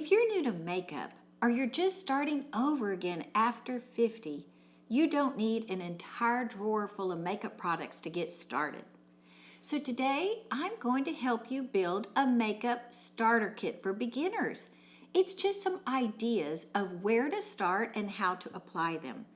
If you're new to makeup or you're just starting over again after 50, you don't need an entire drawer full of makeup products to get started. So today, I'm going to help you build a makeup starter kit for beginners. It's just some ideas of where to start and how to apply them.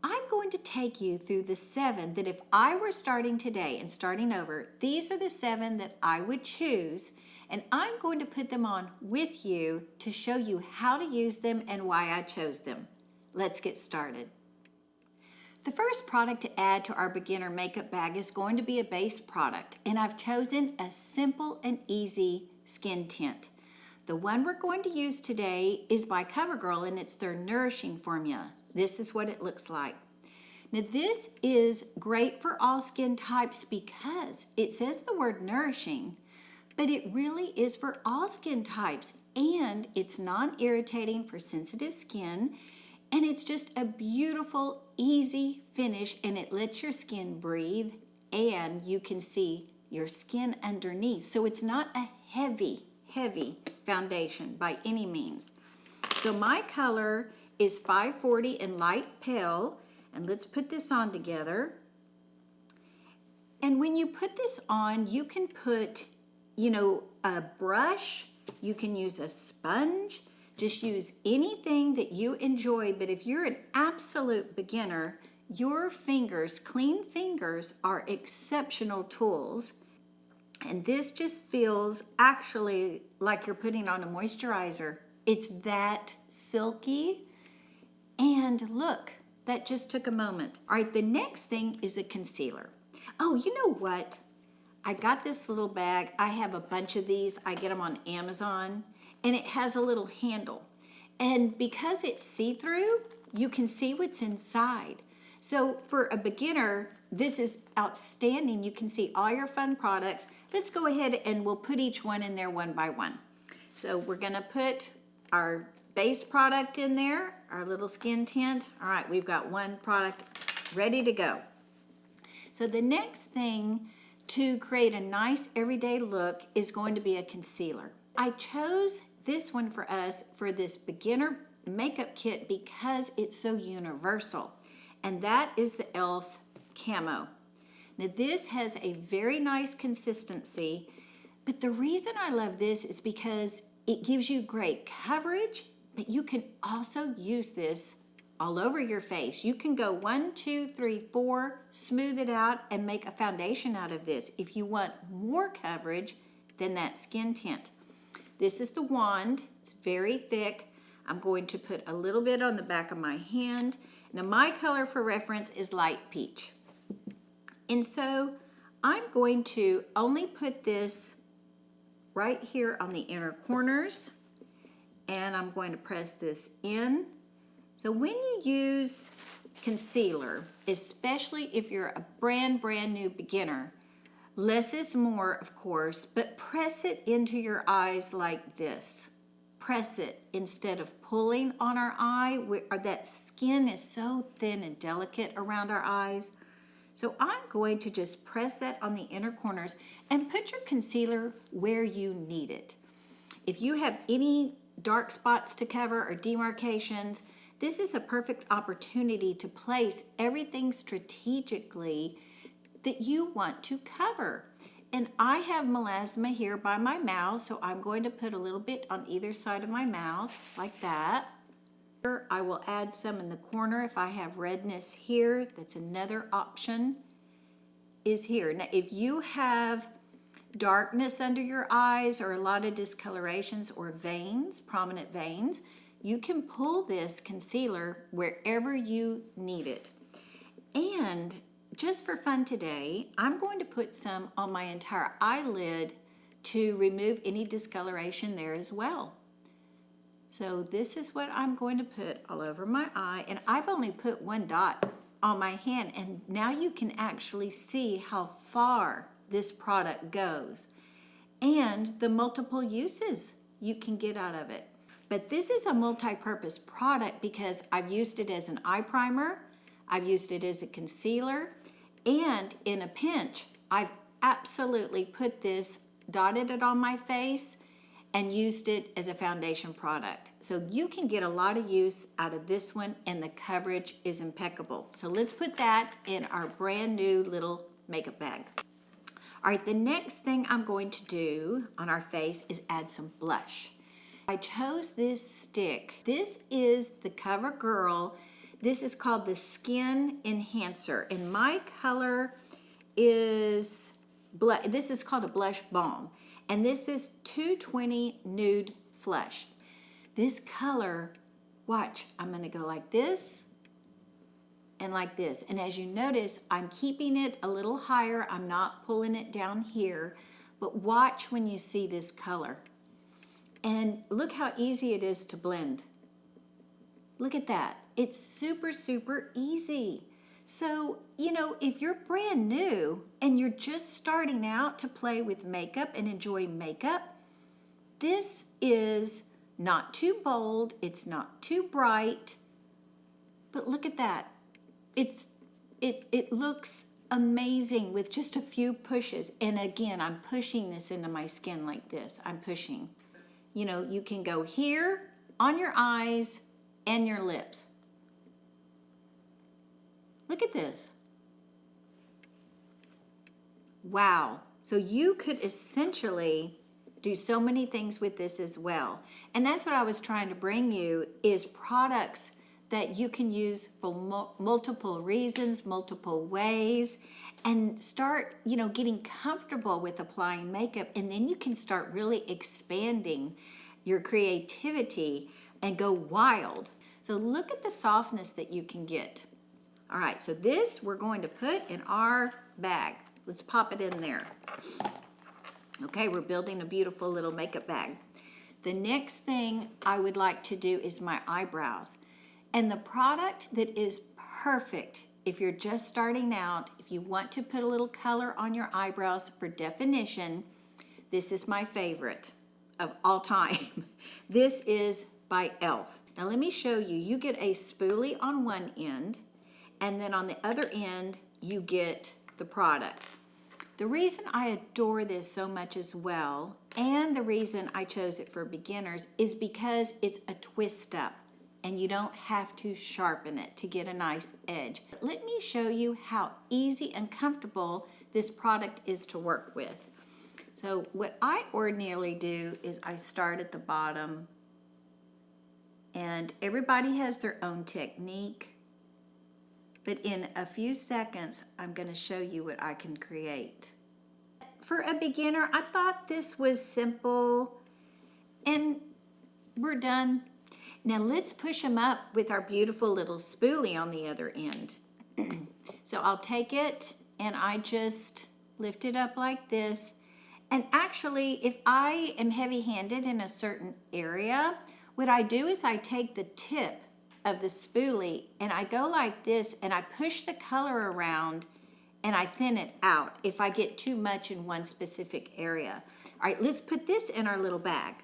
I'm going to take you through the 7 that if I were starting today and starting over, these are the 7 that I would choose, and I'm going to put them on with you to show you how to use them and why I chose them. Let's get started. The first product to add to our beginner makeup bag is going to be a base product, and I've chosen a simple and easy skin tint. The one we're going to use today is by COVERGIRL, and it's their Nourishing formula. This is what it looks like. Now this is great for all skin types because it says the word nourishing, but it really is for all skin types, and it's non-irritating for sensitive skin, and it's just a beautiful, easy finish, and it lets your skin breathe, and you can see your skin underneath. So it's not a heavy foundation by any means. So my color is 540 in light pale, and let's put this on together. And when you put this on, you can put, a brush, you can use a sponge, just use anything that you enjoy. But if you're an absolute beginner, your fingers, clean fingers, are exceptional tools. And this just feels actually like you're putting on a moisturizer. It's that silky. And look, that just took a moment. All right, the next thing is a concealer. Oh, you know what? I got this little bag. I have a bunch of these. I get them on Amazon, and it has a little handle. And because it's see-through, you can see what's inside. So for a beginner, this is outstanding. You can see all your fun products. Let's go ahead and we'll put each one in there one by one. So we're gonna put our base product in there, our little skin tint. All right, we've got one product ready to go. So the next thing to create a nice everyday look is going to be a concealer. I chose this one for us for this beginner makeup kit because it's so universal, and that is the e.l.f. Camo. Now this has a very nice consistency, but the reason I love this is because it gives you great coverage, but you can also use this all over your face. You can go 1, 2, 3, 4, smooth it out, and make a foundation out of this if you want more coverage than that skin tint. This is the wand. It's very thick. I'm going to put a little bit on the back of my hand. Now my color for reference is light peach. And so I'm going to only put this right here on the inner corners, and I'm going to press this in. So when you use concealer, especially if you're a brand new beginner, less is more, of course, but press it into your eyes like this. Press it instead of pulling on our eye. That skin is so thin and delicate around our eyes. So I'm going to just press that on the inner corners and put your concealer where you need it. If you have any dark spots to cover or demarcations, this is a perfect opportunity to place everything strategically that you want to cover. And I have melasma here by my mouth, so I'm going to put a little bit on either side of my mouth, like that. I will add some in the corner if I have redness here. That's another option, is here. Now, if you have darkness under your eyes or a lot of discolorations or veins, prominent veins, you can pull this concealer wherever you need it. And just for fun today, I'm going to put some on my entire eyelid to remove any discoloration there as well. So this is what I'm going to put all over my eye, and I've only put one dot on my hand, and now you can actually see how far this product goes and the multiple uses you can get out of it. But this is a multi-purpose product because I've used it as an eye primer, I've used it as a concealer, and in a pinch, I've absolutely put this, dotted it on my face, and used it as a foundation product. So you can get a lot of use out of this one, and the coverage is impeccable. So let's put that in our brand new little makeup bag. All right, the next thing I'm going to do on our face is add some blush. I chose this stick. This is the COVERGIRL. This is called the Skin Enhancer, and my color is, this is called a Blush Balm, and this is 220 Nude Flush. This color, watch, I'm gonna go like this and like this, and as you notice, I'm keeping it a little higher. I'm not pulling it down here, but watch when you see this color. And look how easy it is to blend. Look at that. It's super, super easy. So, you know, if you're brand new and you're just starting out to play with makeup and enjoy makeup, this is not too bold, it's not too bright, but look at that. It looks amazing with just a few pushes. And again, I'm pushing this into my skin like this. I'm pushing. You know, you can go here on your eyes and your lips. Look at this. Wow. So you could essentially do so many things with this as well. And that's what I was trying to bring you, is products that you can use for multiple reasons, multiple ways, and start, you know, getting comfortable with applying makeup, and then you can start really expanding your creativity and go wild. So look at the softness that you can get. All right, so this we're going to put in our bag. Let's pop it in there. Okay, we're building a beautiful little makeup bag. The next thing I would like to do is my eyebrows. And the product that is perfect if you're just starting out, if you want to put a little color on your eyebrows for definition, this is my favorite of all time. This is by e.l.f. Now let me show you. You get a spoolie on one end, and then on the other end, you get the product. The reason I adore this so much as well, and the reason I chose it for beginners, is because it's a twist up, and you don't have to sharpen it to get a nice edge. Let me show you how easy and comfortable this product is to work with. So what I ordinarily do is I start at the bottom, and everybody has their own technique, but in a few seconds, I'm going to show you what I can create. For a beginner, I thought this was simple, and we're done. Now let's push them up with our beautiful little spoolie on the other end. So I'll take it and I just lift it up like this. And actually, if I am heavy-handed in a certain area, what I do is I take the tip of the spoolie and I go like this and I push the color around and I thin it out if I get too much in one specific area. All right, let's put this in our little bag.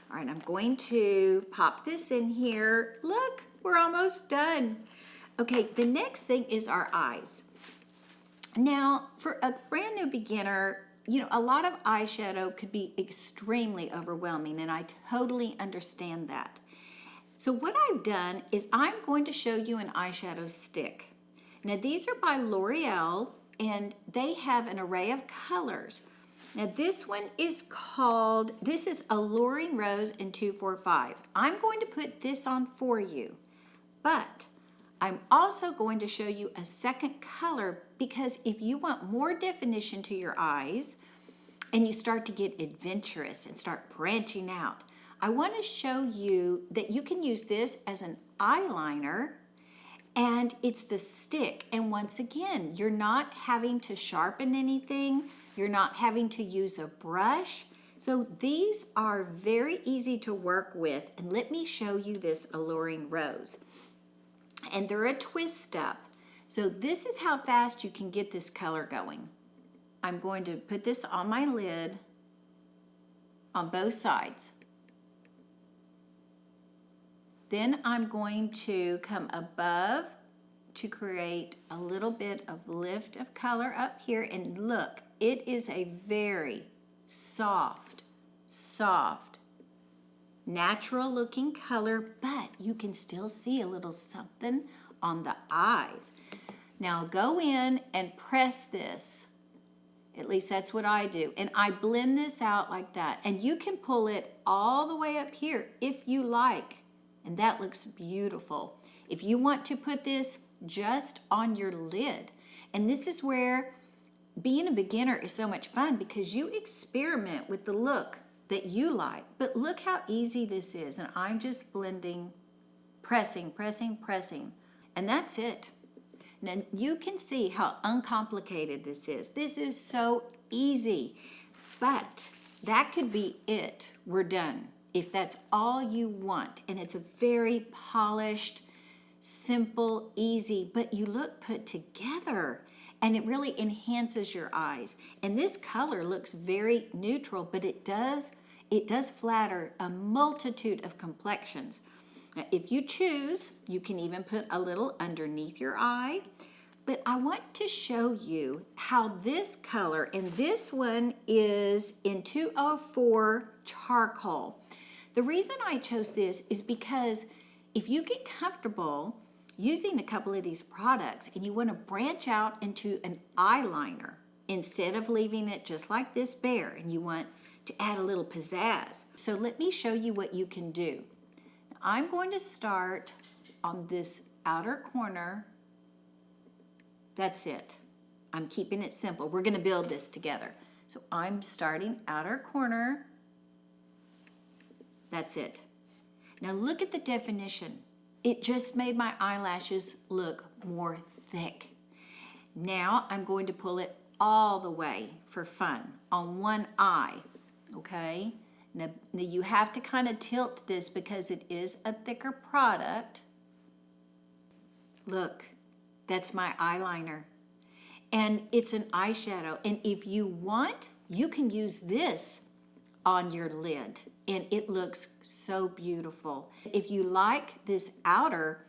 All right, I'm going to pop this in here. Look, we're almost done. Okay, the next thing is our eyes. Now, for a brand new beginner, you know, a lot of eyeshadow could be extremely overwhelming, and I totally understand that. So what I've done is I'm going to show you an eyeshadow stick. Now, these are by L'Oreal, and they have an array of colors. Now this one is called, this is Alluring Rose in 245. I'm going to put this on for you, but I'm also going to show you a second color, because if you want more definition to your eyes and you start to get adventurous and start branching out, I want to show you that you can use this as an eyeliner, and it's the stick. And once again, you're not having to sharpen anything. You're not having to use a brush. So these are very easy to work with. And let me show you this Alluring Rose. And they're a twist up. So this is how fast you can get this color going. I'm going to put this on my lid on both sides. Then I'm going to come above to create a little bit of lift of color up here. And look, it is a very soft, soft natural looking color, but you can still see a little something on the eyes. Now go in and press this. At least that's what I do. And I blend this out like that. And you can pull it all the way up here if you like. And that looks beautiful. If you want to put this just on your lid, and this is where being a beginner is so much fun because you experiment with the look that you like. But look how easy this is. And I'm just blending, pressing, pressing, pressing. And that's it. Now you can see how uncomplicated this is. This is so easy. But that could be it. We're done. If that's all you want. And it's a very polished, simple, easy, but you look put together. And it really enhances your eyes. And this color looks very neutral, but it does flatter a multitude of complexions. Now, if you choose, you can even put a little underneath your eye. But I want to show you how this color, and this one is in 204 charcoal. The reason I chose this is because if you get comfortable using a couple of these products and you want to branch out into an eyeliner instead of leaving it just like this bare, and you want to add a little pizzazz. So let me show you what you can do. I'm going to start on this outer corner. That's it. I'm keeping it simple. We're going to build this together. So I'm starting outer corner. That's it. Now look at the definition. It just made my eyelashes look more thick. Now I'm going to pull it all the way for fun on one eye, okay? Now you have to kind of tilt this because it is a thicker product. Look, that's my eyeliner. And it's an eyeshadow. And if you want, you can use this on your lid. And it looks so beautiful. If you like this outer,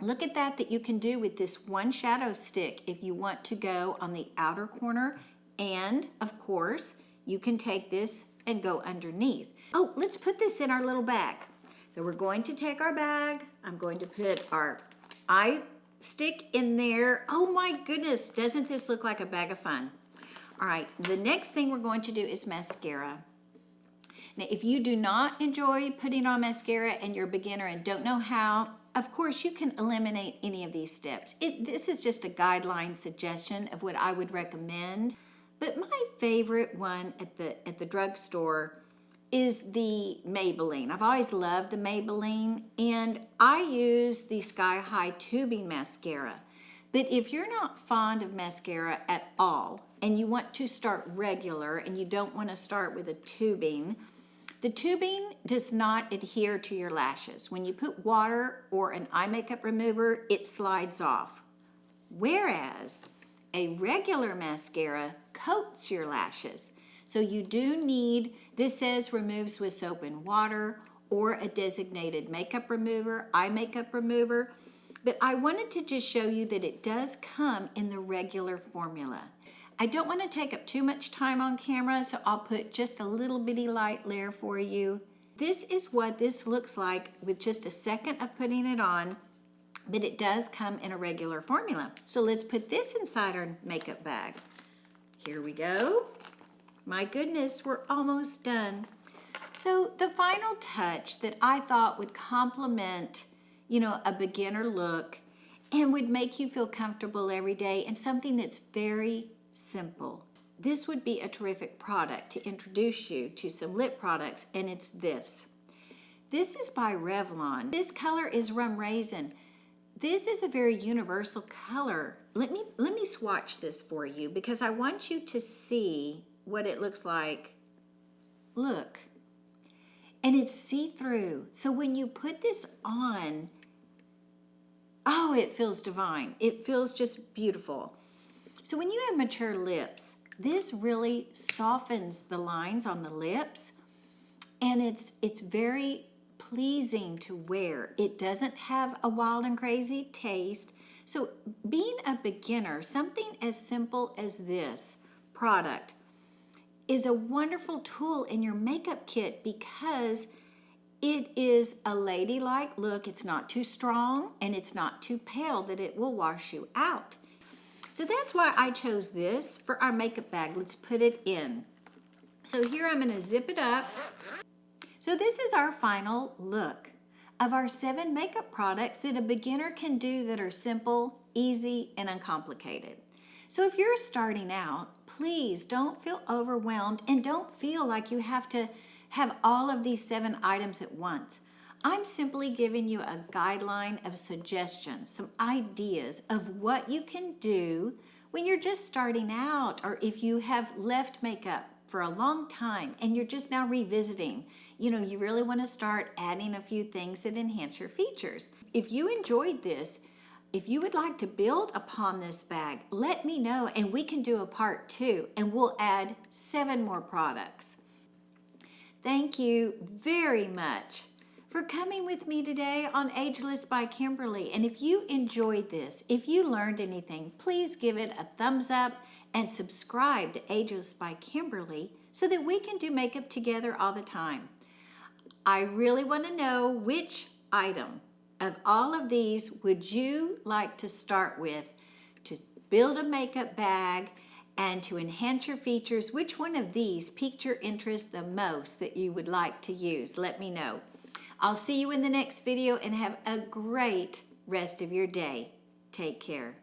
look at that you can do with this one shadow stick if you want to go on the outer corner. And of course, you can take this and go underneath. Oh, let's put this in our little bag. So we're going to take our bag. I'm going to put our eye stick in there. Oh my goodness, doesn't this look like a bag of fun? All right, the next thing we're going to do is mascara. Now, if you do not enjoy putting on mascara and you're a beginner and don't know how, of course, you can eliminate any of these steps. This is just a guideline suggestion of what I would recommend. But my favorite one at the drugstore is the Maybelline. I've always loved the Maybelline, and I use the Sky High tubing mascara. But if you're not fond of mascara at all, and you want to start regular, and you don't want to start with a tubing, the tubing does not adhere to your lashes. When you put water or an eye makeup remover, it slides off. Whereas a regular mascara coats your lashes. So you do need, this says removes with soap and water or a designated makeup remover, eye makeup remover. But I wanted to just show you that it does come in the regular formula. I don't want to take up too much time on camera, so I'll put just a little bitty light layer for you. This is what this looks like with just a second of putting it on, but it does come in a regular formula. So let's put this inside our makeup bag. Here we go. My goodness, we're almost done. So the final touch that I thought would complement, a beginner look and would make you feel comfortable every day, and something that's very simple. This would be a terrific product to introduce you to some lip products, and it's this. This is by Revlon. This color is Rum Raisin. This is a very universal color. Let me swatch this for you because I want you to see what it looks like. Look. And it's see-through. So when you put this on, oh, it feels divine. It feels just beautiful. So when you have mature lips, this really softens the lines on the lips, and it's very pleasing to wear. It doesn't have a wild and crazy taste. So being a beginner, something as simple as this product is a wonderful tool in your makeup kit because it is a ladylike look. It's not too strong and it's not too pale that it will wash you out. So that's why I chose this for our makeup bag. Let's put it in. So here I'm going to zip it up. So this is our final look of our 7 makeup products that a beginner can do that are simple, easy, and uncomplicated. So if you're starting out, please don't feel overwhelmed and don't feel like you have to have all of these 7 items at once. I'm simply giving you a guideline of suggestions, some ideas of what you can do when you're just starting out, or if you have left makeup for a long time and you're just now revisiting. You know, you really want to start adding a few things that enhance your features. If you enjoyed this, if you would like to build upon this bag, let me know and we can do a part 2 and we'll add 7 more products. Thank you very much for coming with me today on Ageless by Kimberly. And if you enjoyed this, if you learned anything, please give it a thumbs up and subscribe to Ageless by Kimberly so that we can do makeup together all the time. I really want to know which item of all of these would you like to start with to build a makeup bag and to enhance your features. Which one of these piqued your interest the most that you would like to use? Let me know. I'll see you in the next video and have a great rest of your day. Take care.